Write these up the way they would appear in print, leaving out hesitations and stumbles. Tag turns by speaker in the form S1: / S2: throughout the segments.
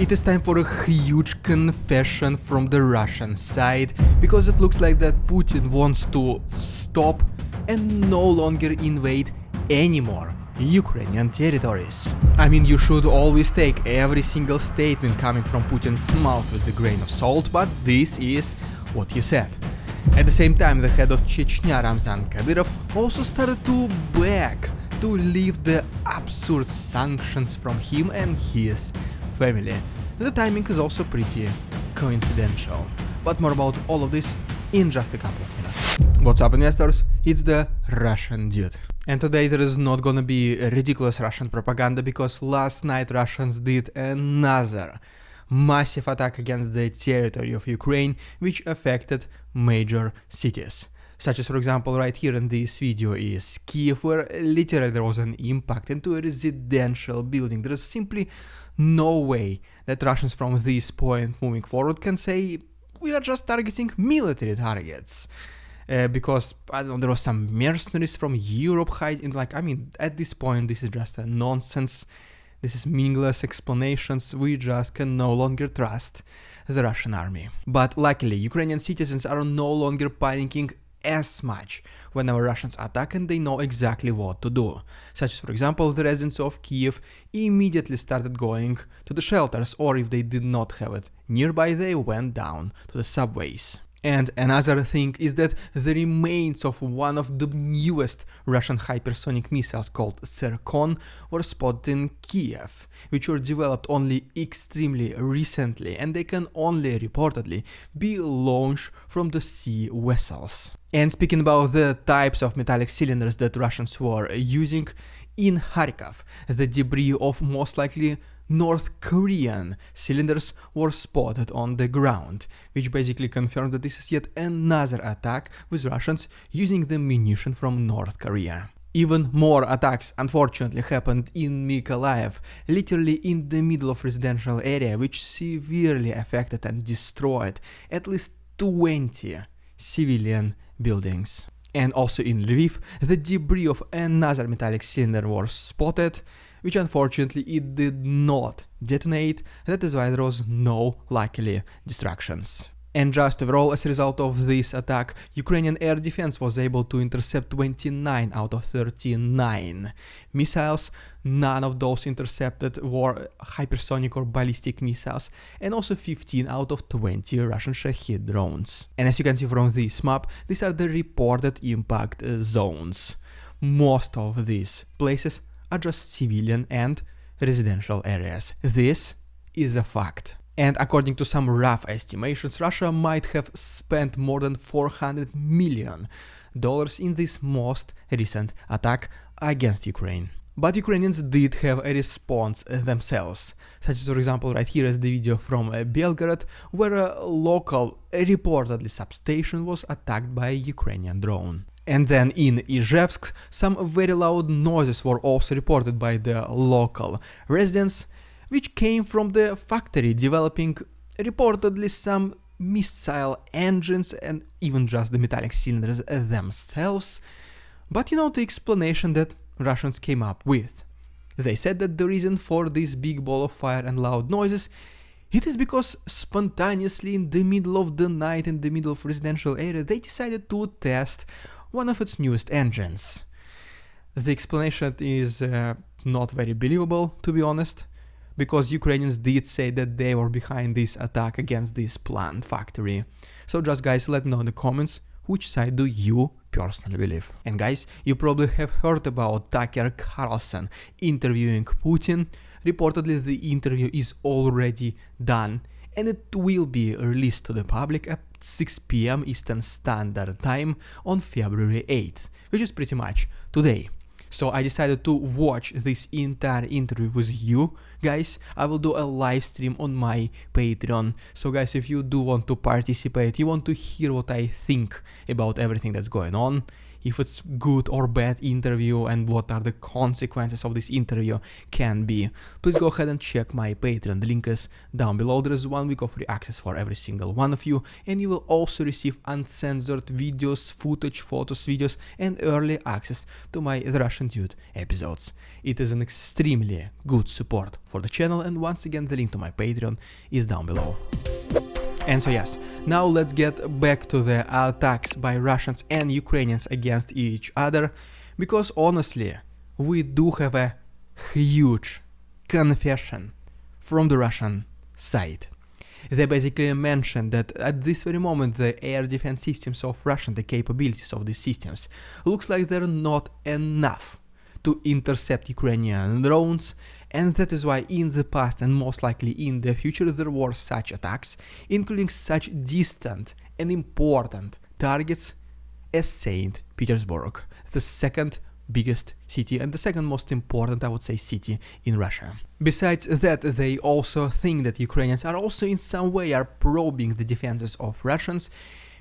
S1: It is time for a huge confession from the Russian side, because it looks like that Putin wants to stop and no longer invade anymore Ukrainian territories. I mean, you should always take every single statement coming from Putin's mouth with a grain of salt, but this is what he said. At the same time, the head of Chechnya, Ramzan Kadyrov, also started to beg to leave the absurd sanctions from him and his family. The timing is also pretty coincidental. But more about all of this in just a couple of minutes. What's up, investors? It's the Russian dude. And today there is not gonna be a ridiculous Russian propaganda, because last night Russians did another massive attack against the territory of Ukraine, which affected major cities. Such as, for example, right here in this video is Kiev, where literally there was an impact into a residential building. There is simply no way that Russians from this point moving forward can say we are just targeting military targets. Because, I don't know, there was some mercenaries from Europe hiding, like, I mean, at this point this is just a nonsense. This is meaningless explanations. We just can no longer trust the Russian army. But luckily, Ukrainian citizens are no longer panicking as much whenever Russians attack, and they know exactly what to do. Such as, for example, the residents of Kiev immediately started going to the shelters, or if they did not have it nearby, they went down to the subways. And another thing is that the remains of one of the newest Russian hypersonic missiles called Zircon were spotted in Kiev, which were developed only extremely recently, and they can only reportedly be launched from the sea vessels. And speaking about the types of metallic cylinders that Russians were using, in Kharkiv, the debris of most likely North Korean cylinders were spotted on the ground, which basically confirmed that this is yet another attack with Russians using the munition from North Korea. Even more attacks unfortunately happened in Mykolaiv, literally in the middle of residential area, which severely affected and destroyed at least 20 civilian buildings. And also in Lviv, the debris of another metallic cylinder was spotted, which unfortunately it did not detonate. That is why there was no, luckily, destructions. And just overall, as a result of this attack, Ukrainian air defense was able to intercept 29 out of 39 missiles. None of those intercepted were hypersonic or ballistic missiles, and also 15 out of 20 Russian Shahed drones. And as you can see from this map, these are the reported impact zones. Most of these places are just civilian and residential areas. This is a fact. And according to some rough estimations, Russia might have spent more than $400 million in this most recent attack against Ukraine. But Ukrainians did have a response themselves, such as, for example, right here is the video from Belgorod, where a local, reportedly substation was attacked by a Ukrainian drone. And then in Izhevsk, some very loud noises were also reported by the local residents, which came from the factory developing reportedly some missile engines and even just the metallic cylinders themselves. But you know the explanation that Russians came up with. They said that the reason for this big ball of fire and loud noises, it is because spontaneously in the middle of the night, in the middle of residential area, they decided to test one of its newest engines. The explanation is not very believable, to be honest, because Ukrainians did say that they were behind this attack against this plant factory. So just guys, let me know in the comments which side do you personally believe. And guys, you probably have heard about Tucker Carlson interviewing Putin. Reportedly the interview is already done, and it will be released to the public at 6 p.m. Eastern Standard Time on February 8th, which is pretty much today. So I decided to watch this entire interview with you guys. I will do a live stream on my Patreon. So guys, if you do want to participate, you want to hear what I think about everything that's going on, if it's good or bad interview and what are the consequences of this interview can be, please go ahead and check my Patreon. The link is down below. There is 1 week of free access for every single one of you, and you will also receive uncensored videos, footage, photos, videos, and early access to my The Russian Dude episodes. It is an extremely good support for the channel, and once again the link to my Patreon is down below. And so yes, now let's get back to the attacks by Russians and Ukrainians against each other, because honestly, we do have a huge confession from the Russian side. They basically mentioned that at this very moment the air defense systems of Russia, the capabilities of these systems, looks like they're not enough to intercept Ukrainian drones, and that is why in the past and most likely in the future there were such attacks, including such distant and important targets as St. Petersburg, the second biggest city and the second most important, I would say, city in Russia. Besides that, they also think that Ukrainians are also in some way are probing the defenses of Russians,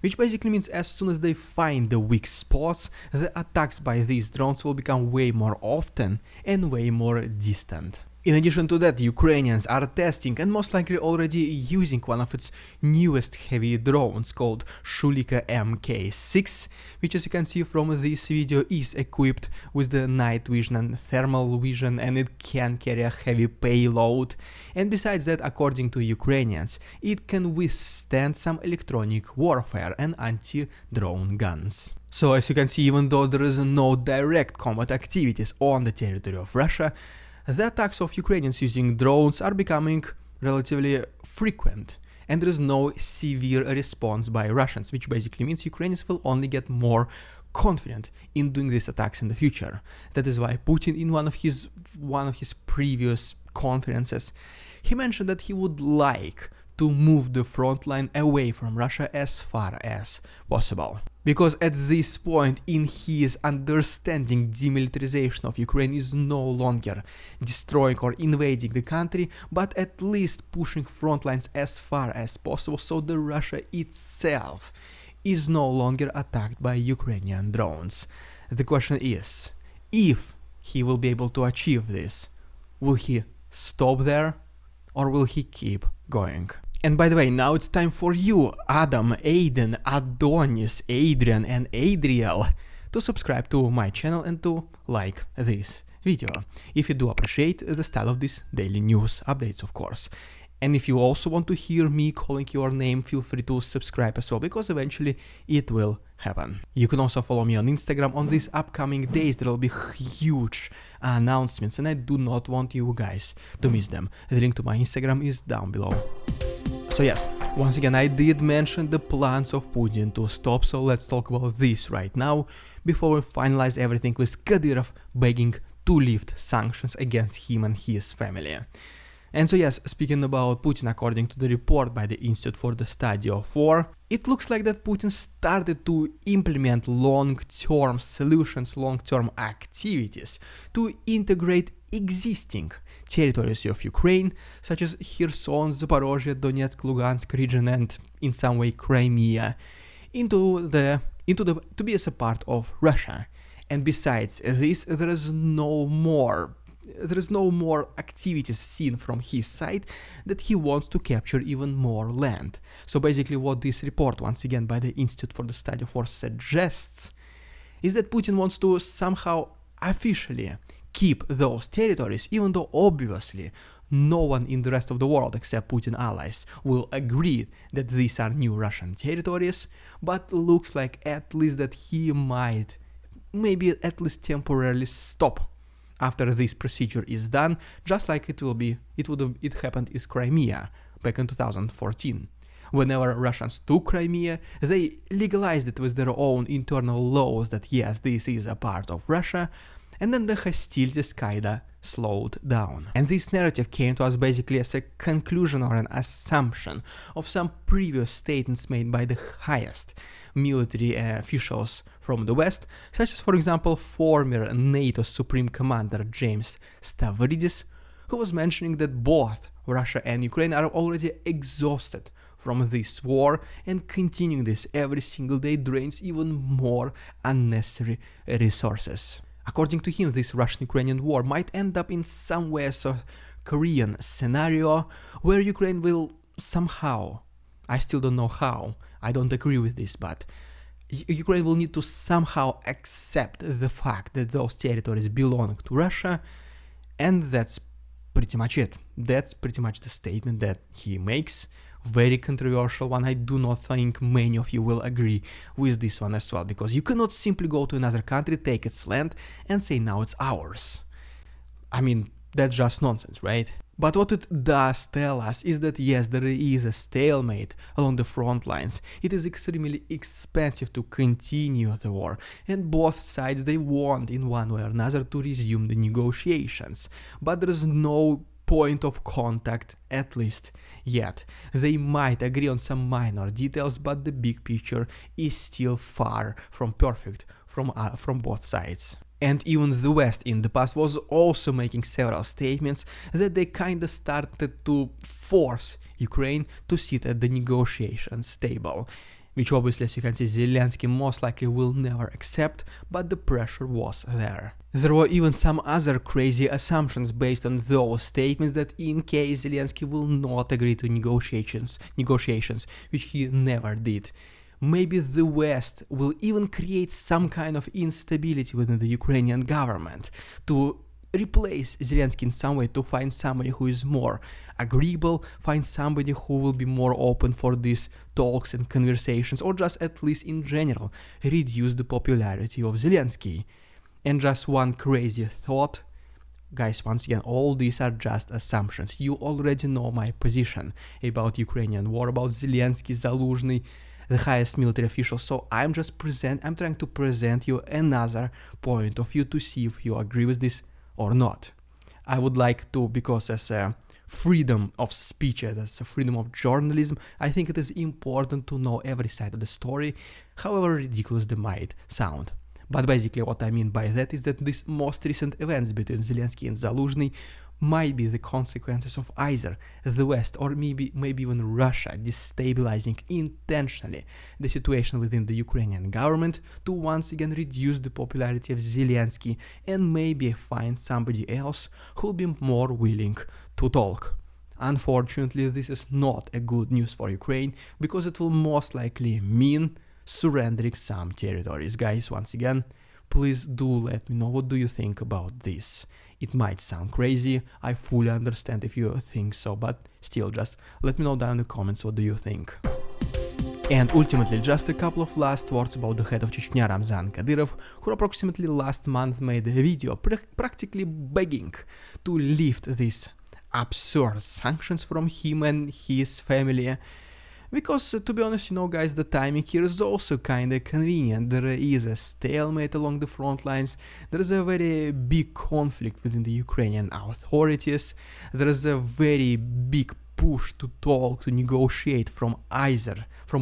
S1: which basically means as soon as they find the weak spots, the attacks by these drones will become way more often and way more distant. In addition to that, Ukrainians are testing and most likely already using one of its newest heavy drones called Shulika Mk6, which, as you can see from this video, is equipped with the night vision and thermal vision, and it can carry a heavy payload. And besides that, according to Ukrainians, it can withstand some electronic warfare and anti-drone guns. So as you can see, even though there is no direct combat activities on the territory of Russia, the attacks of Ukrainians using drones are becoming relatively frequent, and there is no severe response by Russians, which basically means Ukrainians will only get more confident in doing these attacks in the future. That is why Putin, in one of his previous conferences, he mentioned that he would like to move the front line away from Russia as far as possible. Because at this point in his understanding, demilitarization of Ukraine is no longer destroying or invading the country, but at least pushing front lines as far as possible so the Russia itself is no longer attacked by Ukrainian drones. The question is, if he will be able to achieve this, will he stop there or will he keep going? And by the way, now it's time for you, Adam, Aiden, Adonis, Adrian and Adriel, to subscribe to my channel and to like this video, if you do appreciate the style of these daily news updates, of course. And if you also want to hear me calling your name, feel free to subscribe as well, because eventually it will happen. You can also follow me on Instagram. On these upcoming days there will be huge announcements, and I do not want you guys to miss them. The link to my Instagram is down below. So yes, once again, I did mention the plans of Putin to stop, so let's talk about this right now, before we finalize everything with Kadyrov begging to lift sanctions against him and his family. And so yes, speaking about Putin, according to the report by the Institute for the Study of War, it looks like that Putin started to implement long-term solutions, long-term activities to integrate existing territories of Ukraine, such as Kherson, Zaporozhye, Donetsk, Lugansk region, and in some way Crimea, to be as a part of Russia. And besides this, there is no more activities seen from his side that he wants to capture even more land. So basically what this report, once again by the Institute for the Study of War, suggests is that Putin wants to somehow officially keep those territories, even though obviously no one in the rest of the world except Putin allies will agree that these are new Russian territories, but looks like at least that he might maybe at least temporarily stop after this procedure is done, just like it happened in Crimea back in 2014. Whenever Russians took Crimea, they legalized it with their own internal laws that yes, this is a part of Russia, and then the hostilities kinda slowed down. And this narrative came to us basically as a conclusion or an assumption of some previous statements made by the highest military officials from the West, such as, for example, former NATO Supreme Commander James Stavridis, who was mentioning that both Russia and Ukraine are already exhausted from this war, and continuing this every single day drains even more unnecessary resources. According to him, this Russian-Ukrainian war might end up in some way as a Korean scenario where Ukraine will somehow, I still don't know how, I don't agree with this, but Ukraine will need to somehow accept the fact that those territories belong to Russia, and that's pretty much it. That's pretty much the statement that he makes. Very controversial one. I do not think many of you will agree with this one as well, because you cannot simply go to another country, take its land, and say now it's ours. I mean, that's just nonsense, right? But what it does tell us is that yes, there is a stalemate along the front lines. It is extremely expensive to continue the war, and both sides, they want in one way or another to resume the negotiations. But there is no point of contact, at least yet. They might agree on some minor details, but the big picture is still far from perfect from both sides. And even the West in the past was also making several statements that they kinda started to force Ukraine to sit at the negotiations table, which obviously, as you can see, Zelensky most likely will never accept, but the pressure was there. There were even some other crazy assumptions based on those statements that in case Zelensky will not agree to negotiations, which he never did, maybe the West will even create some kind of instability within the Ukrainian government to replace Zelensky in some way, to find somebody who is more agreeable, find somebody who will be more open for these talks and conversations, or just at least in general reduce the popularity of Zelensky. And just one crazy thought, guys, once again, all these are just assumptions. You already know my position about Ukrainian war, about Zelensky, Zaluzhny, the highest military officials, so I'm trying to present you another point of view to see if you agree with this or not. I would like to, because as a freedom of speech, as a freedom of journalism, I think it is important to know every side of the story, however ridiculous they might sound. But basically what I mean by that is that these most recent events between Zelensky and Zaluzhny might be the consequences of either the West or maybe even Russia destabilizing intentionally the situation within the Ukrainian government to once again reduce the popularity of Zelensky and maybe find somebody else who will be more willing to talk. Unfortunately, this is not a good news for Ukraine, because it will most likely mean surrendering some territories. Guys, once again, please do let me know what do you think about this. It might sound crazy, I fully understand if you think so, but still, just let me know down in the comments what do you think. And ultimately, just a couple of last words about the head of Chechnya, Ramzan Kadyrov, who approximately last month made a video practically begging to lift these absurd sanctions from him and his family. Because, to be honest, you know, guys, the timing here is also kinda convenient. There is a stalemate along the front lines, there is a very big conflict within the Ukrainian authorities, there is a very big push to talk, to negotiate from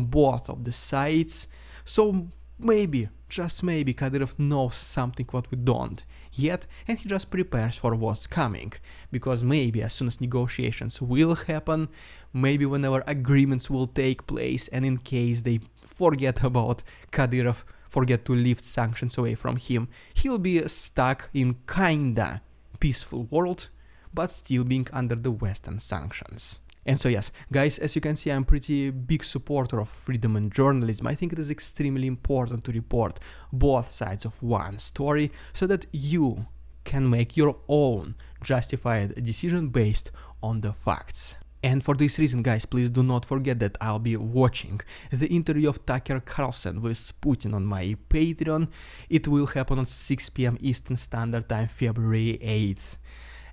S1: both of the sides, so maybe, just maybe, Kadyrov knows something what we don't yet, and he just prepares for what's coming, because maybe as soon as negotiations will happen, maybe whenever agreements will take place, and in case they forget about Kadyrov, forget to lift sanctions away from him, he'll be stuck in kinda peaceful world, but still being under the Western sanctions. And so yes, guys, as you can see, I'm pretty big supporter of freedom and journalism. I think it is extremely important to report both sides of one story so that you can make your own justified decision based on the facts. And for this reason, guys, please do not forget that I'll be watching the interview of Tucker Carlson with Putin on my Patreon. It will happen on 6 p.m. Eastern Standard Time, February 8th.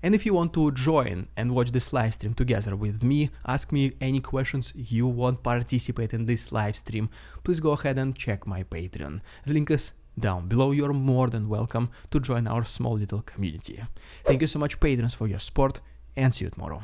S1: And if you want to join and watch this live stream together with me, ask me any questions you want, participate in this live stream, please go ahead and check my Patreon. The link is down below. You're more than welcome to join our small little community. Thank you so much, patrons, for your support, and see you tomorrow.